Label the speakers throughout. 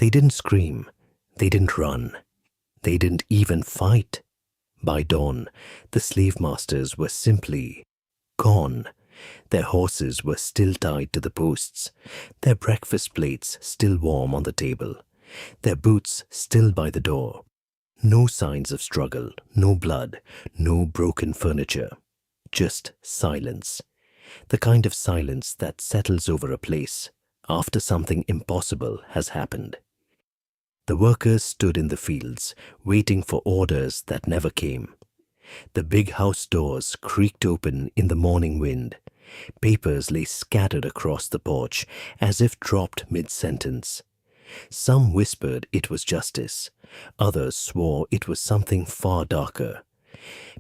Speaker 1: They didn't scream. They didn't run. They didn't even fight. By dawn, the slave masters were simply gone. Their horses were still tied to the posts, their breakfast plates still warm on the table, their boots still by the door. No signs of struggle, no blood, no broken furniture. Just silence. The kind of silence that settles over a place after something impossible has happened. The workers stood in the fields, waiting for orders that never came. The big house doors creaked open in the morning wind. Papers lay scattered across the porch as if dropped mid-sentence. Some whispered it was justice. Others swore it was something far darker.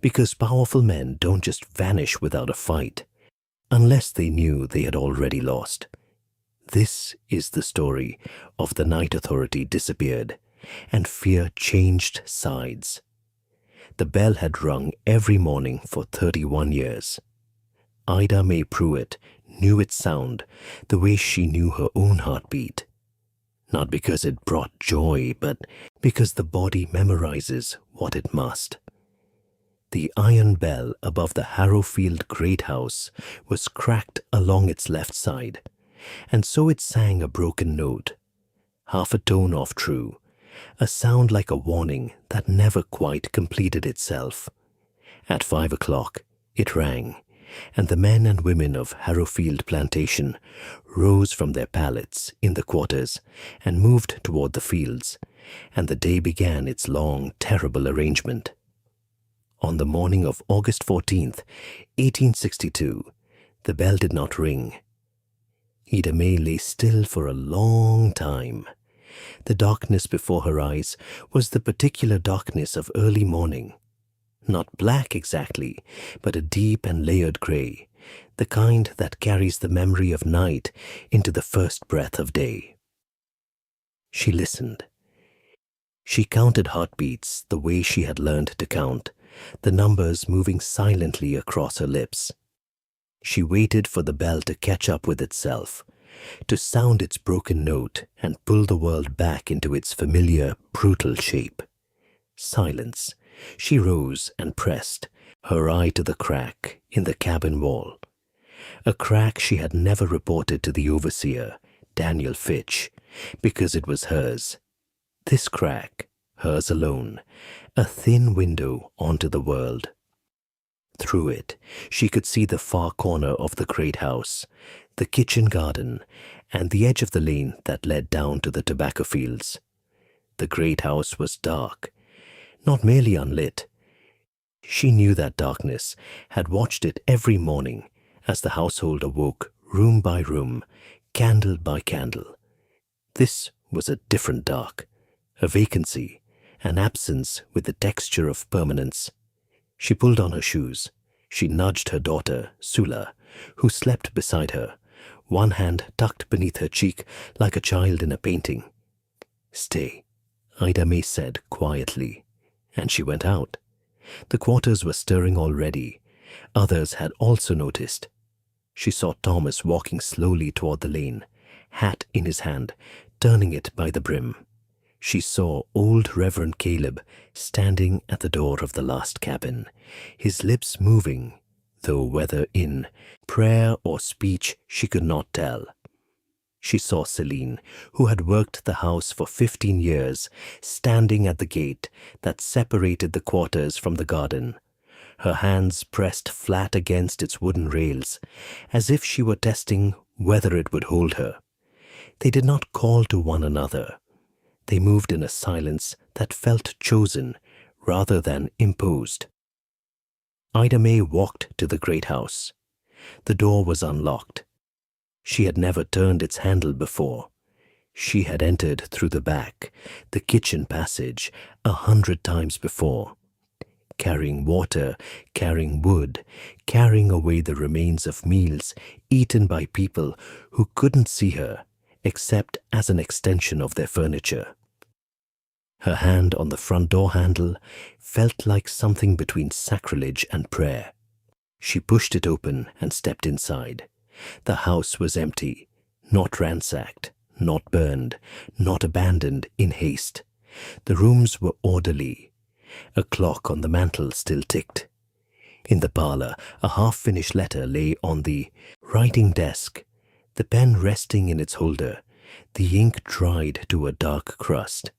Speaker 1: Because powerful men don't just vanish without a fight, unless they knew they had already lost. This is the story of the night authority disappeared, and fear changed sides. The bell had rung every morning for 31 years. Ida Mae Pruitt knew its sound the way she knew her own heartbeat. Not because it brought joy, but because the body memorizes what it must. The iron bell above the Harrowfield Great House was cracked along its left side, and so it sang a broken note, half a tone off true, a sound like a warning that never quite completed itself. At 5 o'clock, it rang, and the men and women of Harrowfield Plantation rose from their pallets in the quarters and moved toward the fields, and the day began its long, terrible arrangement. On the morning of August 14th, 1862, the bell did not ring. Ida Mae lay still for a long time. The darkness before her eyes was the particular darkness of early morning. Not black exactly, but a deep and layered gray, the kind that carries the memory of night into the first breath of day. She listened. She counted heartbeats the way she had learned to count, the numbers moving silently across her lips. She waited for the bell to catch up with itself, to sound its broken note and pull the world back into its familiar, brutal shape. Silence. She rose and pressed, her eye to the crack in the cabin wall. A crack she had never reported to the overseer, Daniel Fitch, because it was hers. This crack, hers alone, a thin window onto the world. Through it, she could see the far corner of the great house, the kitchen garden, and the edge of the lane that led down to the tobacco fields. The great house was dark, not merely unlit. She knew that darkness, had watched it every morning as the household awoke room by room, candle by candle. This was a different dark, a vacancy, an absence with the texture of permanence. She pulled on her shoes. She nudged her daughter, Sula, who slept beside her, one hand tucked beneath her cheek like a child in a painting. "Stay," Ida Mae said quietly, and she went out. The quarters were stirring already. Others had also noticed. She saw Thomas walking slowly toward the lane, hat in his hand, turning it by the brim. She saw old Reverend Caleb standing at the door of the last cabin, his lips moving, though whether in prayer or speech she could not tell. She saw Celine, who had worked the house for 15 years, standing at the gate that separated the quarters from the garden, her hands pressed flat against its wooden rails, as if she were testing whether it would hold her. They did not call to one another. They moved in a silence that felt chosen rather than imposed. Ida Mae walked to the great house. The door was unlocked. She had never turned its handle before. She had entered through the back, the kitchen passage, 100 times before, carrying water, carrying wood, carrying away the remains of meals eaten by people who couldn't see her except as an extension of their furniture. Her hand on the front door handle felt like something between sacrilege and prayer. She pushed it open and stepped inside. The house was empty, not ransacked, not burned, not abandoned in haste. The rooms were orderly. A clock on the mantel still ticked. In the parlor, a half-finished letter lay on the writing desk, the pen resting in its holder, the ink dried to a dark crust.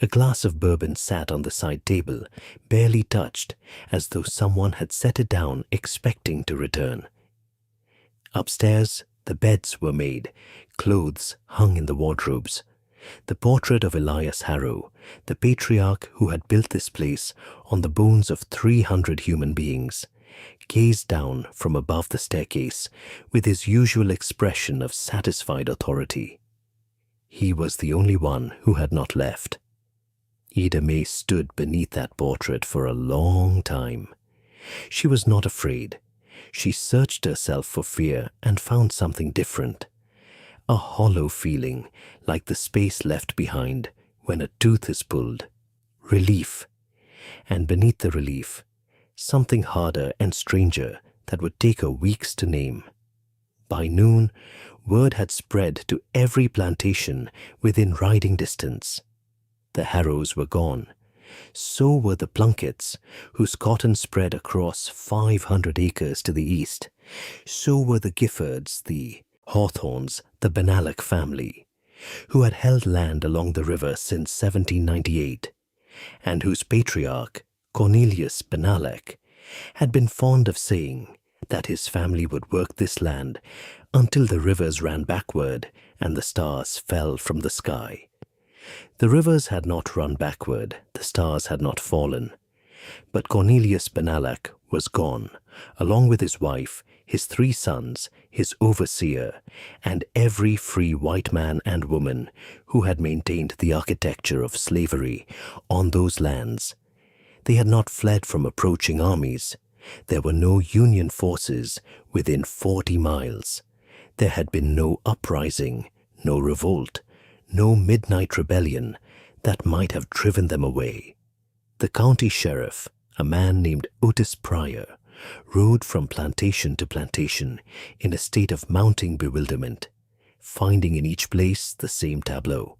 Speaker 1: A glass of bourbon sat on the side table, barely touched, as though someone had set it down expecting to return. Upstairs, the beds were made, clothes hung in the wardrobes. The portrait of Elias Harrow, the patriarch who had built this place on the bones of 300 human beings, gazed down from above the staircase with his usual expression of satisfied authority. He was the only one who had not left. Ida May stood beneath that portrait for a long time. She was not afraid. She searched herself for fear and found something different. A hollow feeling, like the space left behind when a tooth is pulled. Relief. And beneath the relief, something harder and stranger that would take her weeks to name. By noon, word had spread to every plantation within riding distance. The Harrows were gone. So were the Plunketts, whose cotton spread across 500 acres to the east. So were the Giffords, the Hawthorns, the Benalek family, who had held land along the river since 1798, and whose patriarch, Cornelius Benalek, had been fond of saying that his family would work this land until the rivers ran backward and the stars fell from the sky. The rivers had not run backward, the stars had not fallen. But Cornelius Benalek was gone, along with his wife, his 3 sons, his overseer, and every free white man and woman who had maintained the architecture of slavery on those lands. They had not fled from approaching armies. There were no Union forces within 40 miles. There had been no uprising, no revolt, no midnight rebellion that might have driven them away. The county sheriff, a man named Otis Pryor, rode from plantation to plantation in a state of mounting bewilderment, finding in each place the same tableau.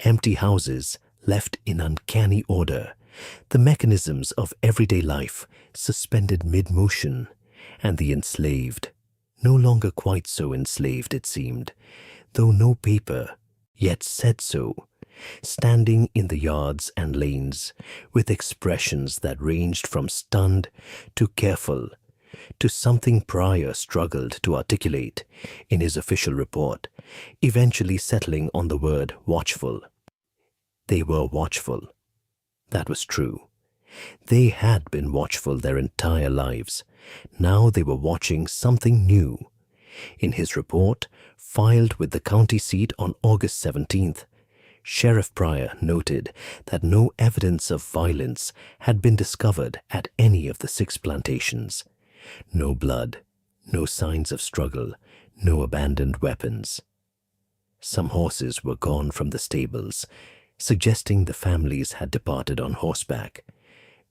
Speaker 1: Empty houses left in uncanny order, the mechanisms of everyday life suspended mid-motion, and the enslaved, no longer quite so enslaved it seemed, though no paper yet said so, standing in the yards and lanes with expressions that ranged from stunned to careful to something Pryor struggled to articulate in his official report, eventually settling on the word watchful. They were watchful. That was true. They had been watchful their entire lives. Now they were watching something new. In his report, filed with the county seat on August 17th, Sheriff Pryor noted that no evidence of violence had been discovered at any of the 6 plantations. No blood, no signs of struggle, no abandoned weapons. Some horses were gone from the stables, suggesting the families had departed on horseback.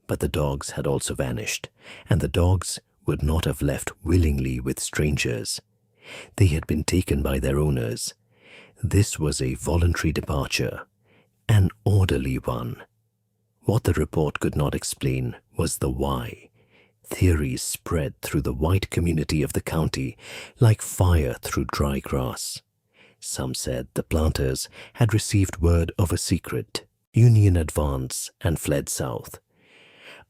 Speaker 1: But the dogs had also vanished, and the dogs would not have left willingly with strangers. They had been taken by their owners. This was a voluntary departure, an orderly one. What the report could not explain was the why. Theories spread through the white community of the county like fire through dry grass. Some said the planters had received word of a secret Union advance and fled south.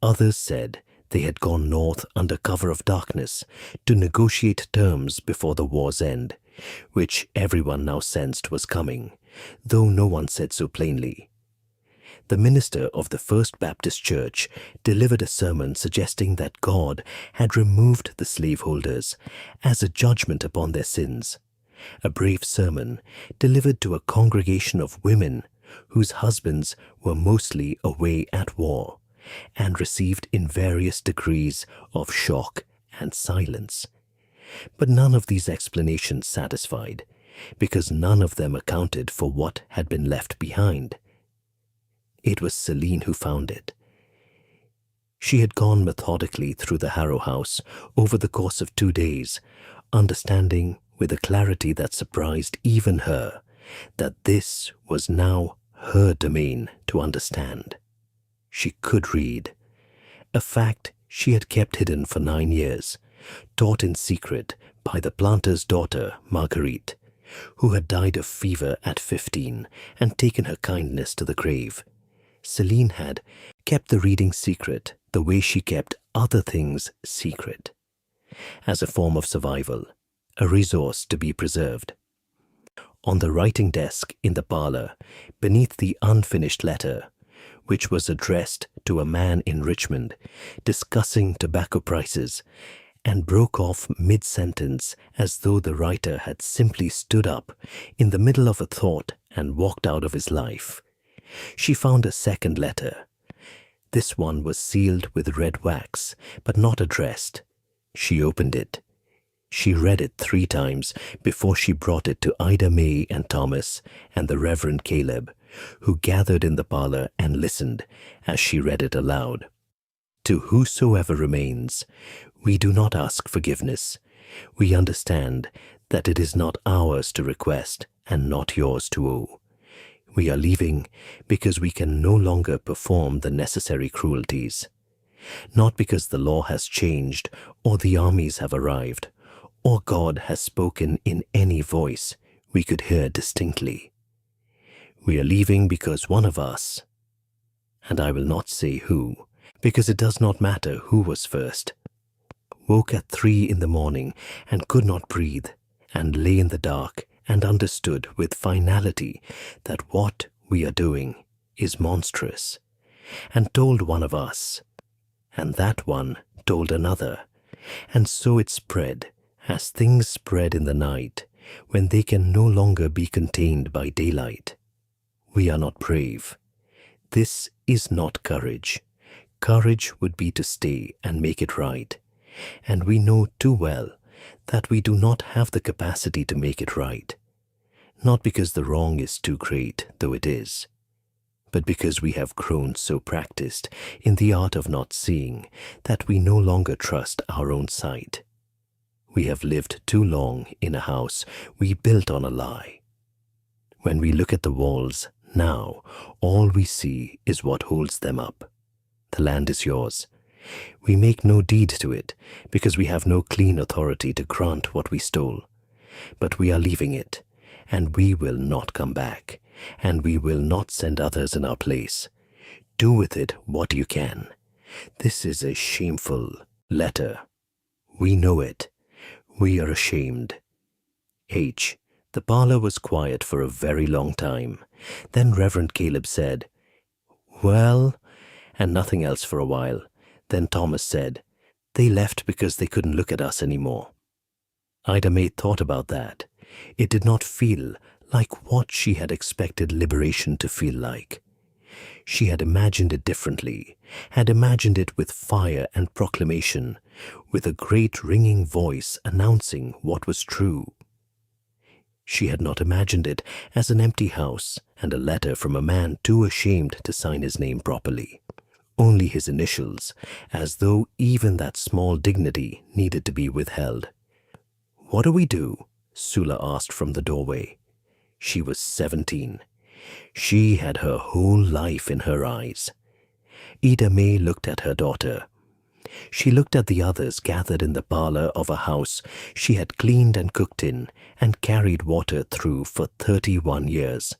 Speaker 1: Others said they had gone north under cover of darkness to negotiate terms before the war's end, which everyone now sensed was coming, though no one said so plainly. The minister of the First Baptist Church delivered a sermon suggesting that God had removed the slaveholders as a judgment upon their sins. A brave sermon delivered to a congregation of women whose husbands were mostly away at war, and received in various degrees of shock and silence. But none of these explanations satisfied, because none of them accounted for what had been left behind. It was Celine who found it. She had gone methodically through the Harrow house over the course of 2 days, understanding with a clarity that surprised even her that this was now her domain to understand. She could read, a fact she had kept hidden for 9 years, taught in secret by the planter's daughter, Marguerite, who had died of fever at 15 and taken her kindness to the grave. Celine had kept the reading secret the way she kept other things secret, as a form of survival, a resource to be preserved. On the writing desk in the parlor, beneath the unfinished letter, which was addressed to a man in Richmond, discussing tobacco prices, and broke off mid-sentence as though the writer had simply stood up in the middle of a thought and walked out of his life. She found a second letter. This one was sealed with red wax, but not addressed. She opened it. She read it 3 times before she brought it to Ida May and Thomas and the Reverend Caleb, who gathered in the parlor and listened as she read it aloud. To whosoever remains, we do not ask forgiveness. We understand that it is not ours to request and not yours to owe. We are leaving because we can no longer perform the necessary cruelties. Not because the law has changed or the armies have arrived, or God has spoken in any voice we could hear distinctly. We are leaving because one of us, and I will not say who, because it does not matter who was first, woke at 3 in the morning and could not breathe, and lay in the dark and understood with finality that what we are doing is monstrous, and told one of us, and that one told another, and so it spread, as things spread in the night, when they can no longer be contained by daylight. We are not brave. This is not courage. Courage would be to stay and make it right, and we know too well that we do not have the capacity to make it right, not because the wrong is too great, though it is, but because we have grown so practiced in the art of not seeing that we no longer trust our own sight. We have lived too long in a house we built on a lie. When we look at the walls now, all we see is what holds them up. The land is yours. We make no deed to it because we have no clean authority to grant what we stole. But we are leaving it, and we will not come back, and we will not send others in our place. Do with it what you can. This is a shameful letter. We know it. We are ashamed. H. The parlor was quiet for a very long time. Then Reverend Caleb said, "Well," and nothing else for a while. Then Thomas said, "They left because they couldn't look at us anymore." Ida May thought about that. It did not feel like what she had expected liberation to feel like. She had imagined it differently, had imagined it with fire and proclamation, with a great ringing voice announcing what was true. She had not imagined it as an empty house and a letter from a man too ashamed to sign his name properly, only his initials, as though even that small dignity needed to be withheld. "What do we do?" Sula asked from the doorway. She was 17. She had her whole life in her eyes. Ida May looked at her daughter. She looked at the others gathered in the parlor of a house she had cleaned and cooked in and carried water through for 31 years.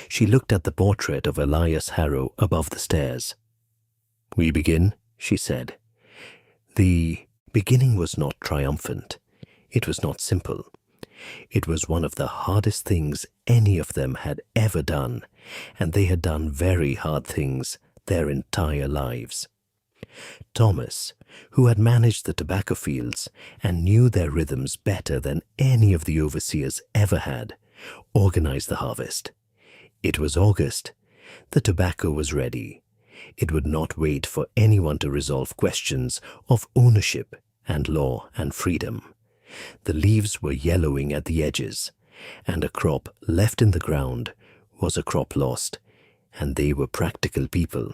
Speaker 1: She looked at the portrait of Elias Harrow above the stairs. "We begin," she said. The beginning was not triumphant. It was not simple. It was one of the hardest things any of them had ever done, and they had done very hard things their entire lives. Thomas, who had managed the tobacco fields and knew their rhythms better than any of the overseers ever had, organized the harvest. It was August. The tobacco was ready. It would not wait for anyone to resolve questions of ownership and law and freedom. The leaves were yellowing at the edges, and a crop left in the ground was a crop lost, and they were practical people.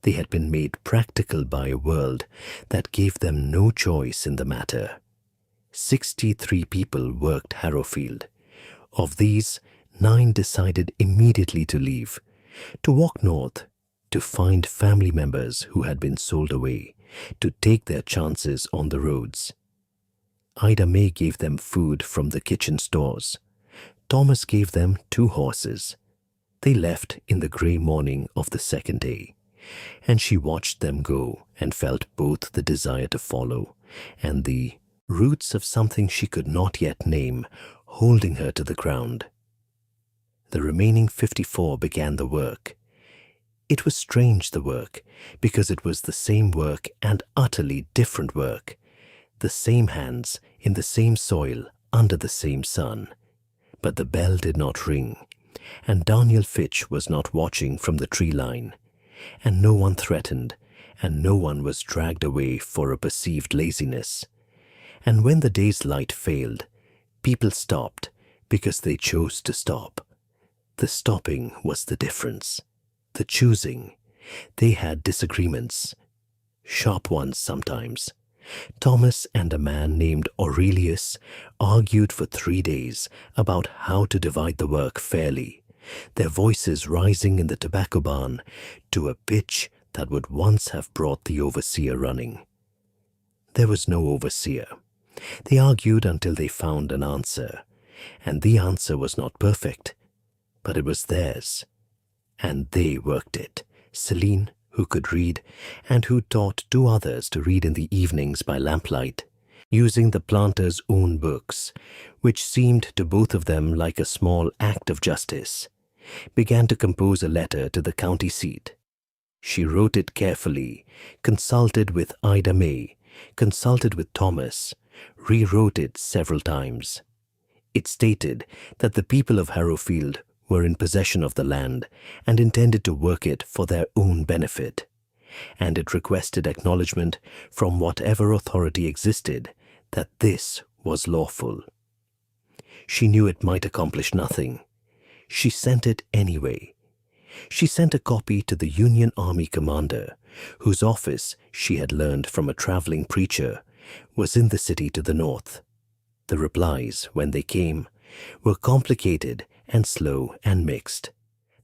Speaker 1: They had been made practical by a world that gave them no choice in the matter. 63 people worked Harrowfield. Of these, 9 decided immediately to leave, to walk north, to find family members who had been sold away, to take their chances on the roads. Ida May gave them food from the kitchen stores. Thomas gave them 2 horses. They left in the grey morning of the second day, and she watched them go and felt both the desire to follow and the roots of something she could not yet name holding her to the ground. The remaining 54 began the work. It was strange, the work, because it was the same work and utterly different work. The same hands in the same soil under the same sun. But the bell did not ring, and Daniel Fitch was not watching from the tree line, and no one threatened, and no one was dragged away for a perceived laziness. And when the day's light failed, people stopped because they chose to stop. The stopping was the difference. The choosing. They had disagreements. Sharp ones sometimes. Thomas and a man named Aurelius argued for 3 days about how to divide the work fairly, their voices rising in the tobacco barn to a pitch that would once have brought the overseer running. There was no overseer. They argued until they found an answer, and the answer was not perfect, but it was theirs. And they worked it. Celine, who could read, and who taught 2 others to read in the evenings by lamplight, using the planter's own books, which seemed to both of them like a small act of justice, began to compose a letter to the county seat. She wrote it carefully, consulted with Ida May, consulted with Thomas, rewrote it several times. It stated that the people of Harrowfield were in possession of the land and intended to work it for their own benefit, and it requested acknowledgement from whatever authority existed that this was lawful. She knew it might accomplish nothing. She sent it anyway. She sent a copy to the Union Army commander, whose office, she had learned from a traveling preacher, was in the city to the north. The replies, when they came, were complicated and slow and mixed.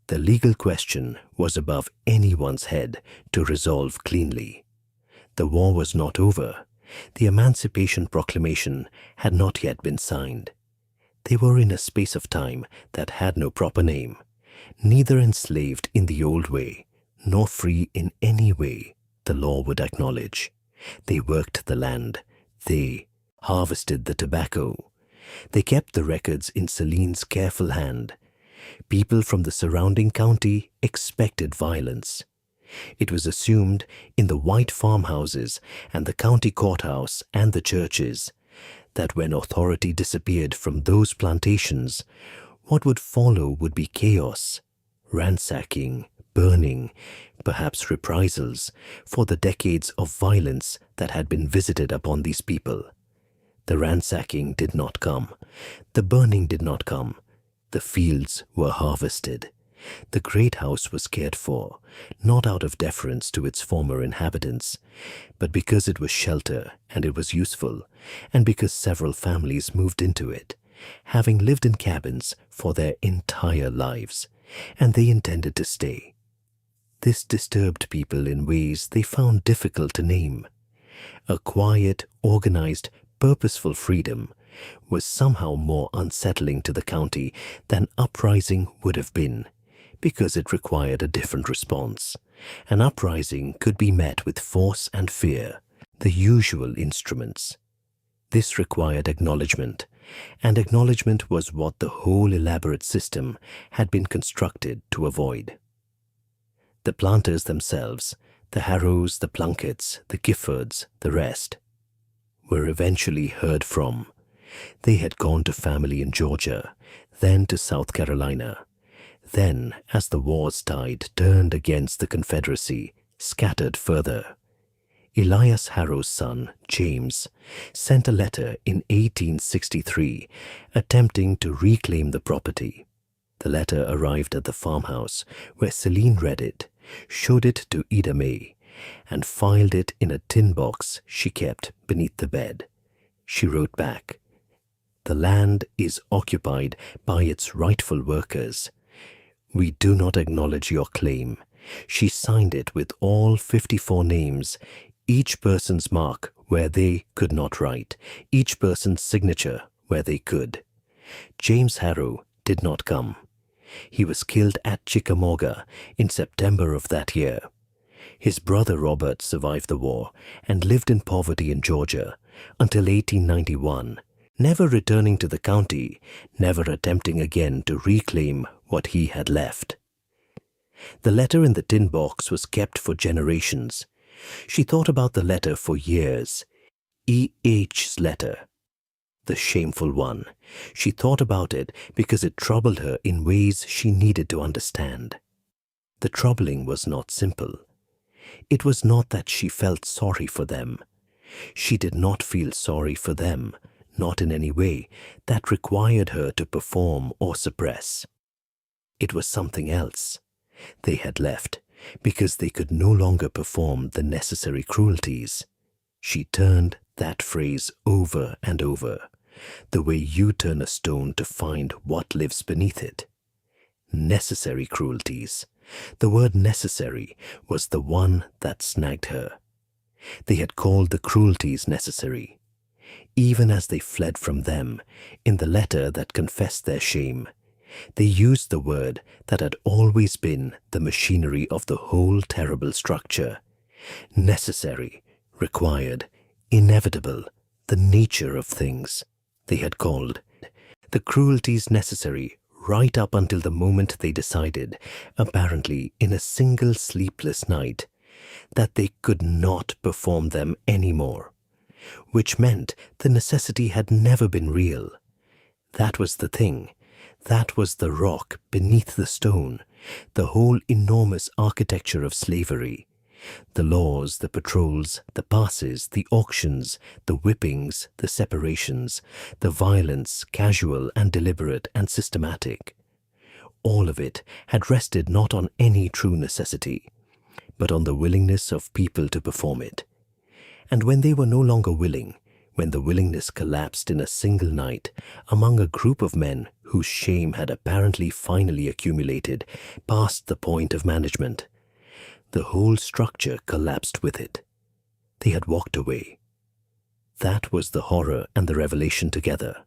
Speaker 1: The legal question was above anyone's head to resolve cleanly. The war was not over. The Emancipation Proclamation had not yet been signed. They were in a space of time that had no proper name, neither enslaved in the old way, nor free in any way the law would acknowledge. They worked the land. They harvested the tobacco. They kept the records in Celine's careful hand. People from the surrounding county expected violence. It was assumed in the white farmhouses and the county courthouse and the churches that when authority disappeared from those plantations, what would follow would be chaos, ransacking, burning, perhaps reprisals for the decades of violence that had been visited upon these people. The ransacking did not come. The burning did not come. The fields were harvested. The great house was cared for, not out of deference to its former inhabitants, but because it was shelter and it was useful, and because several families moved into it, having lived in cabins for their entire lives, and they intended to stay. This disturbed people in ways they found difficult to name. A quiet, organized, purposeful freedom was somehow more unsettling to the county than uprising would have been, because it required a different response. An uprising could be met with force and fear, the usual instruments. This required acknowledgement, and acknowledgement was what the whole elaborate system had been constructed to avoid. The planters themselves, the Harrows, the Plunketts, the Giffords, the rest, were eventually heard from. They had gone to family in Georgia, then to South Carolina. Then, as the war's tide turned against the Confederacy, scattered further. Elias Harrow's son, James, sent a letter in 1863 attempting to reclaim the property. The letter arrived at the farmhouse, where Celine read it, showed it to Ida May, and filed it in a tin box she kept beneath the bed. She wrote back, The land is occupied by its rightful workers. We do not acknowledge your claim. She signed it with all 54 names, each person's mark where they could not write, each person's signature where they could. James Harrow did not come. He was killed at Chickamauga in September of that year. His brother Robert survived the war and lived in poverty in Georgia until 1891, never returning to the county, never attempting again to reclaim what he had left. The letter in the tin box was kept for generations. She thought about the letter for years. E.H.'s letter. The shameful one. She thought about it because it troubled her in ways she needed to understand. The troubling was not simple. It was not that she felt sorry for them. She did not feel sorry for them, not in any way that required her to perform or suppress. It was something else. They had left because they could no longer perform the necessary cruelties. She turned that phrase over and over, the way you turn a stone to find what lives beneath it. Necessary cruelties. The word necessary was the one that snagged her. They had called the cruelties necessary. Even as they fled from them, in the letter that confessed their shame, they used the word that had always been the machinery of the whole terrible structure. Necessary, required, inevitable, the nature of things. They had called the cruelties necessary right up until the moment they decided, apparently in a single sleepless night, that they could not perform them anymore, which meant the necessity had never been real. That was the thing. That was the rock beneath the stone, the whole enormous architecture of slavery. The laws, the patrols, the passes, the auctions, the whippings, the separations, the violence, casual and deliberate and systematic. All of it had rested not on any true necessity, but on the willingness of people to perform it. And when they were no longer willing, when the willingness collapsed in a single night among a group of men whose shame had apparently finally accumulated past the point of management, the whole structure collapsed with it. They had walked away. That was the horror and the revelation together.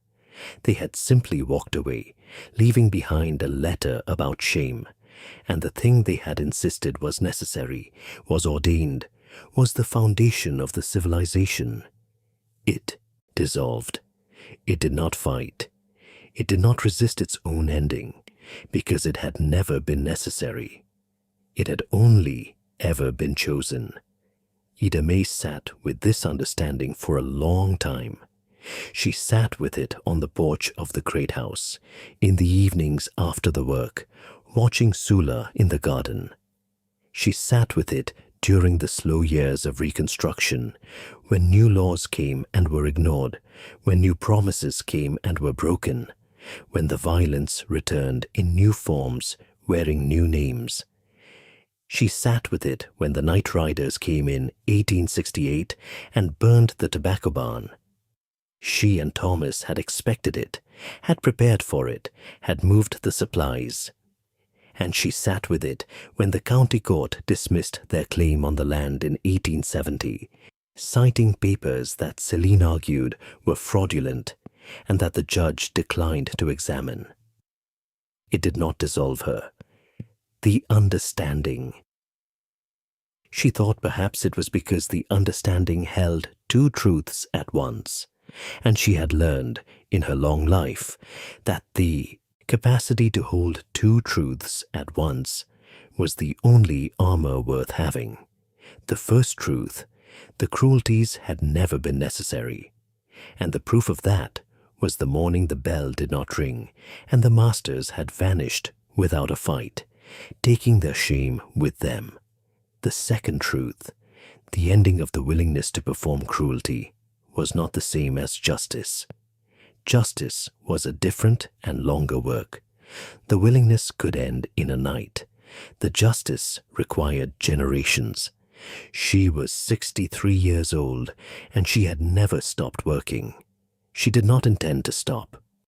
Speaker 1: They had simply walked away, leaving behind a letter about shame, and the thing they had insisted was necessary, was ordained, was the foundation of the civilization. It dissolved. It did not fight. It did not resist its own ending, because it had never been necessary. It had only ever been chosen. Ida May sat with this understanding for a long time. She sat with it on the porch of the great house, in the evenings after the work, watching Sula in the garden. She sat with it during the slow years of Reconstruction, when new laws came and were ignored, when new promises came and were broken, when the violence returned in new forms, wearing new names. She sat with it when the night riders came in 1868 and burned the tobacco barn. She and Thomas had expected it, had prepared for it, had moved the supplies. And she sat with it when the county court dismissed their claim on the land in 1870, citing papers that Celine argued were fraudulent and that the judge declined to examine. It did not dissolve her. The understanding. She thought perhaps it was because the understanding held two truths at once, and she had learned in her long life that the capacity to hold two truths at once was the only armor worth having. The first truth, the cruelties had never been necessary, and the proof of that was the morning the bell did not ring and the masters had vanished without a fight, taking their shame with them. The second truth, the ending of the willingness to perform cruelty, was not the same as justice. Justice was a different and longer work. The willingness could end in a night. The justice required generations. She was 63 years old, and she had never stopped working. She did not intend to stop.